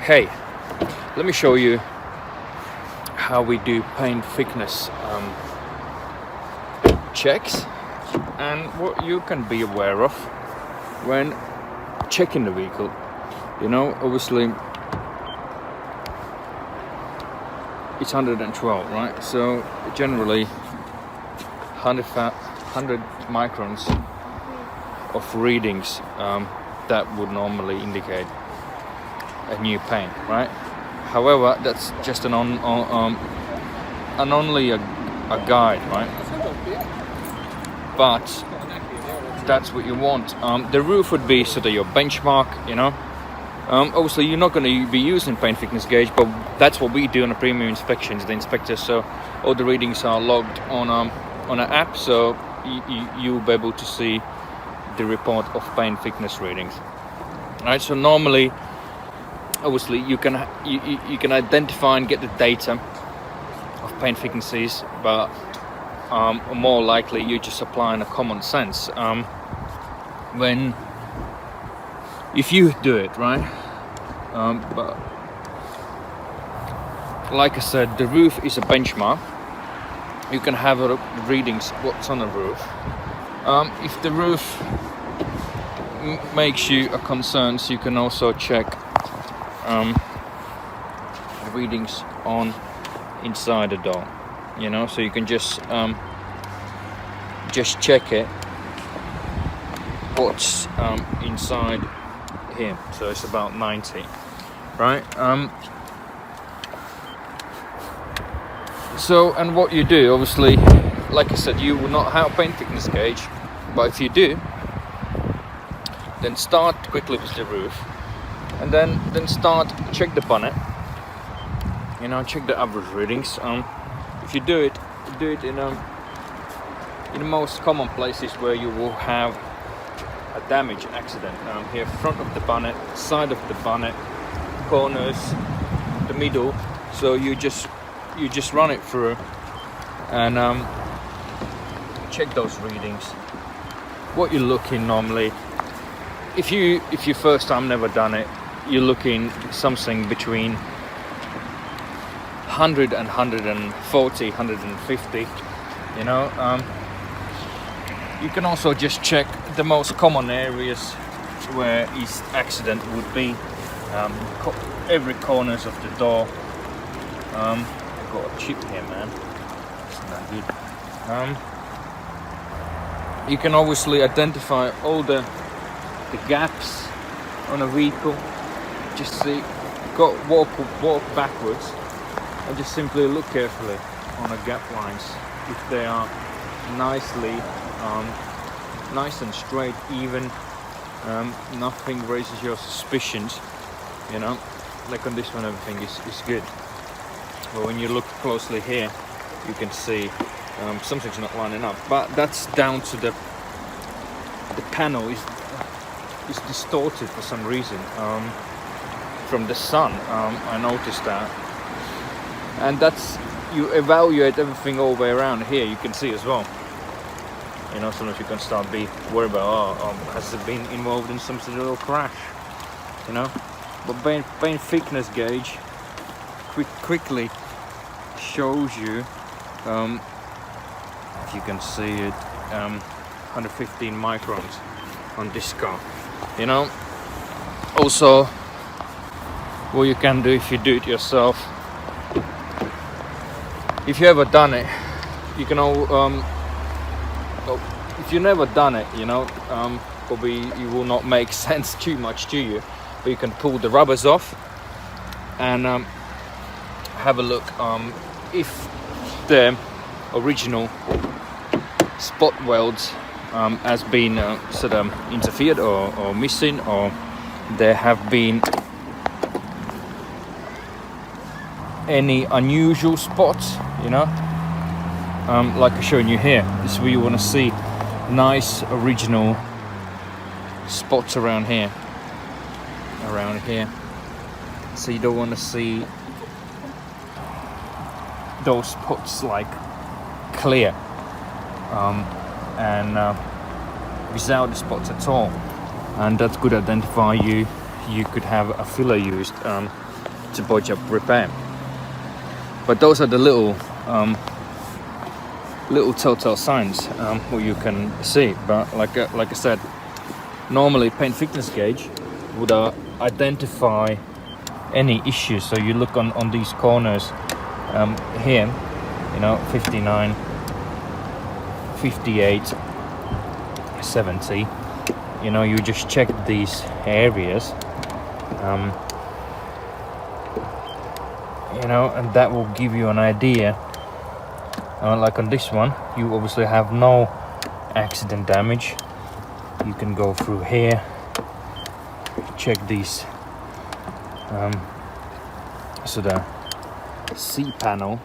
Okay, let me show you how we do paint thickness checks and what you can be aware of when checking the vehicle. You know, obviously it's 112, right? So generally 100 microns of readings that would normally indicate a new paint, right? However, that's just only a guide, right? But that's what you want. The roof would be sort of your benchmark, you know. Obviously, you're not going to be using paint thickness gauge, but that's what we do on the premium inspections, the inspectors. So all the readings are logged on an app, so you'll be able to see the report of paint thickness readings. All right. So normally, obviously, you can identify and get the data of paint thicknesses, but more likely you're just applying a common sense. If you do it right, but like I said, the roof is a benchmark. You can have readings what's on the roof. If the roof makes you a concern, so you can also check the readings on inside the door. You know, so you can just check it what's inside here. So it's about 90, right? So, and what you do, obviously, like I said, you will not have a paint thickness gauge, but if you do, then start quickly with the roof, and then check the bonnet. You know, check the average readings. If you do it in the most common places where you will have a damage accident. Here, front of the bonnet, side of the bonnet, corners, the middle. So you just run it through and check those readings. What you're looking normally, if you first time never done it, you're looking something between 100 and 140, 150. You know, you can also just check the most common areas where each accident would be. Every corners of the door. I've got a chip here, man. It's not good. You can obviously identify all the gaps on a vehicle. Just see, walk backwards, and just simply look carefully on the gap lines if they are nice and straight, even. Nothing raises your suspicions, you know. Like on this one, everything is good. But when you look closely here, you can see something's not lining up. But that's down to the panel is distorted for some reason from the sun. I noticed that, and that's, you evaluate everything all the way around here. You can see as well. You know, sometimes you can start be worried about, has it been involved in some sort of crash? You know, but paint thickness gauge quickly shows you, if you can see it, 115 microns on this car. You know, also what you can do if you do it yourself, if you ever done it, you can if you never done it, you know, probably it will not make sense too much to you, but you can pull the rubbers off and have a look if the original spot welds has been sort of interfered or missing, or there have been any unusual spots, you know, like I'm showing you here. This is where you want to see nice original spots around here, so you don't want to see those spots like clear and without the spots at all, and that could identify you could have a filler used. to point up repair. But those are the little telltale signs what you can see. But like I said, normally paint thickness gauge would identify any issues. So you look on these corners here, you know, 59, 58, 70. You know, you just check these areas, you know, and that will give you an idea. Like on this one, you obviously have no accident damage. You can go through here, check these. So the C panel,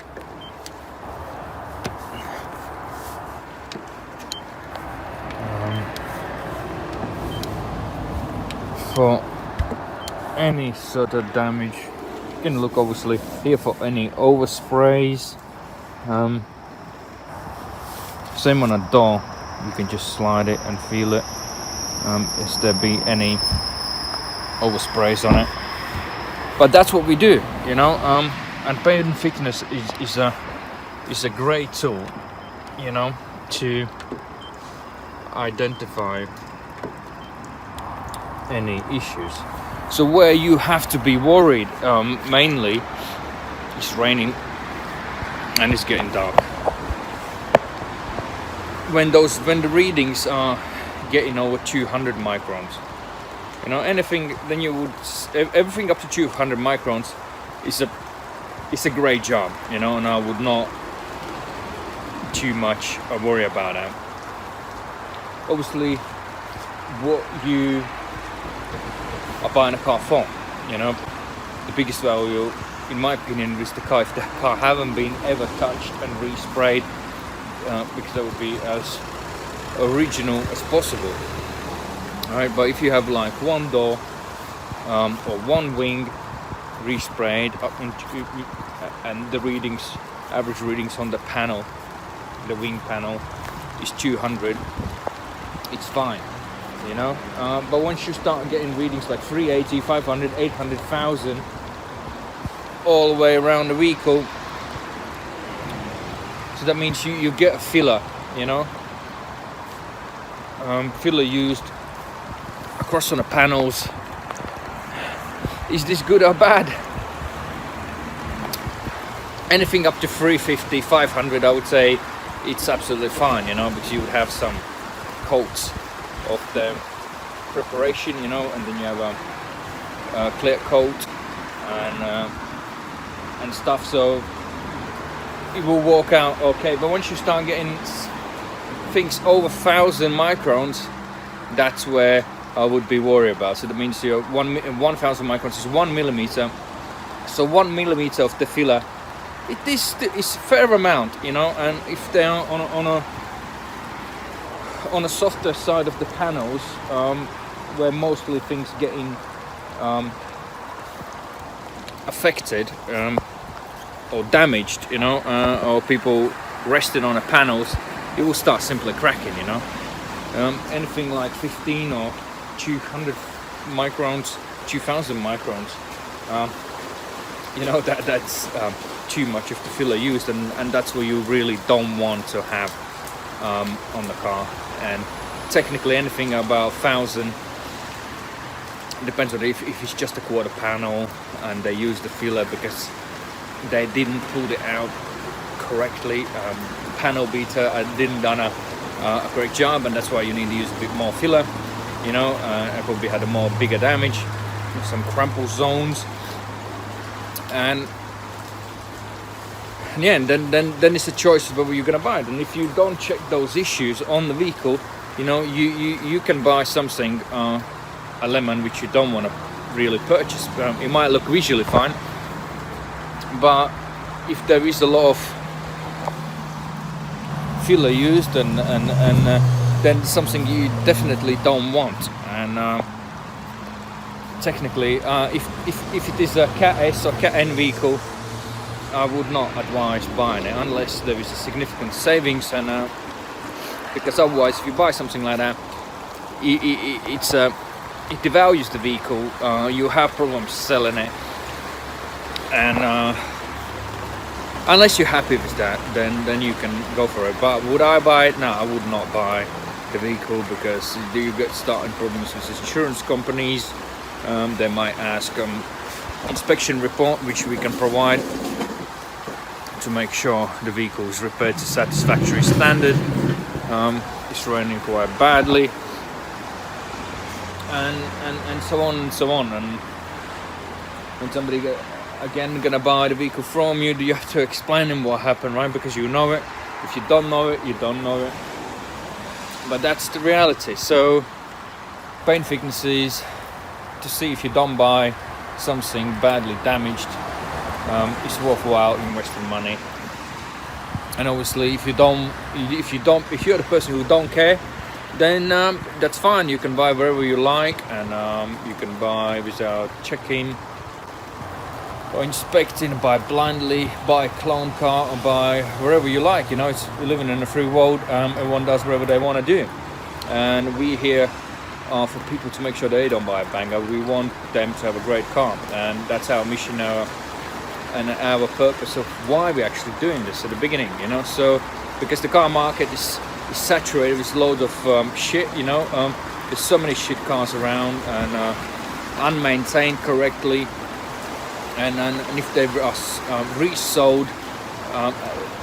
for any sort of damage. You can look obviously here for any oversprays. Same on a door, you can just slide it and feel it. Is there be any oversprays on it? But that's what we do, you know. And paint thickness is a great tool, you know, to identify any issues. So where you have to be worried mainly, it's raining and it's getting dark. When the readings are getting over 200 microns, you know, anything, then you would, everything up to 200 microns is a great job, you know, and I would not too much worry about that. Obviously, what you are buying a car for, you know, the biggest value, in my opinion, is the car. If the car haven't been ever touched and resprayed, because that would be as original as possible. Alright, but if you have like one door or one wing resprayed up into, and the readings, average readings on the panel, the wing panel is 200, it's fine, you know. But once you start getting readings like 380, 500, 800, 1000 all the way around the vehicle, so that means you get a filler, you know. Filler used across on the panels. Is this good or bad? Anything up to 350, 500, I would say it's absolutely fine, you know, because you would have some coats of the preparation, you know, and then you have a clear coat and stuff, so it will work out okay. But once you start getting things over 1000 microns, that's where I would be worried about. So that means your 1000 microns is 1 millimeter. So 1 millimeter of the filler, it is a fair amount, you know. And if they are on a softer side of the panels, where mostly things getting affected or damaged, you know, or people resting on the panels, it will start simply cracking, you know. Anything like 15 or 200 microns, 2000 microns, you know, that's too much of the filler used, and that's what you really don't want to have on the car. And technically anything about 1000, depends on if it's just a quarter panel and they use the filler because they didn't pull it out correctly. Panel beater didn't done a great job, and that's why you need to use a bit more filler, you know. I probably had a more bigger damage, some crumple zones, and yeah, and then it's a choice of whether you're gonna buy it. And if you don't check those issues on the vehicle, you know, you can buy something, a lemon, which you don't want to really purchase. It might look visually fine, but if there is a lot of filler used, and then something you definitely don't want. And technically, if it is a Cat S or Cat N vehicle, I would not advise buying it unless there is a significant savings, and because otherwise, if you buy something like that, it devalues the vehicle. You have problems selling it, and unless you're happy with that, then you can go for it. But would I buy it? No, I would not buy the vehicle, because you get starting problems with insurance companies. They might ask inspection report, which we can provide to make sure the vehicle is repaired to satisfactory standard. It's running quite badly, and so on and so on. And when somebody again gonna buy the vehicle from you, you have to explain them what happened, right? Because you know it. If you don't know it, you don't know it. But that's the reality. So paint thicknesses, to see if you don't buy something badly damaged, it's worthwhile investing money. And obviously, if you're the person who don't care, then that's fine. You can buy wherever you like, and you can buy without checking or inspecting, buy blindly, buy a clone car, or buy wherever you like. You know, we're living in a free world. Everyone does whatever they want to do, and we here are for people to make sure they don't buy a banger. We want them to have a great car, and that's our mission, and our purpose of why we're actually doing this at the beginning. You know, so because the car market is saturated with loads of shit. You know, there's so many shit cars around, and unmaintained correctly. And if they are resold,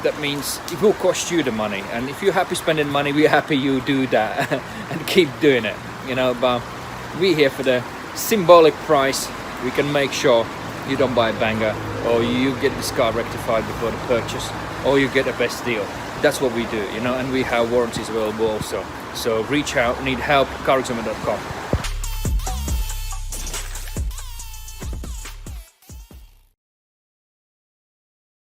that means it will cost you the money. And if you're happy spending money, we're happy you do that and keep doing it. You know, but we're here for the symbolic price. We can make sure you don't buy a banger, or you get this car rectified before the purchase, or you get the best deal. That's what we do, you know, and we have warranties available also. So reach out, need help, CarExamer.com.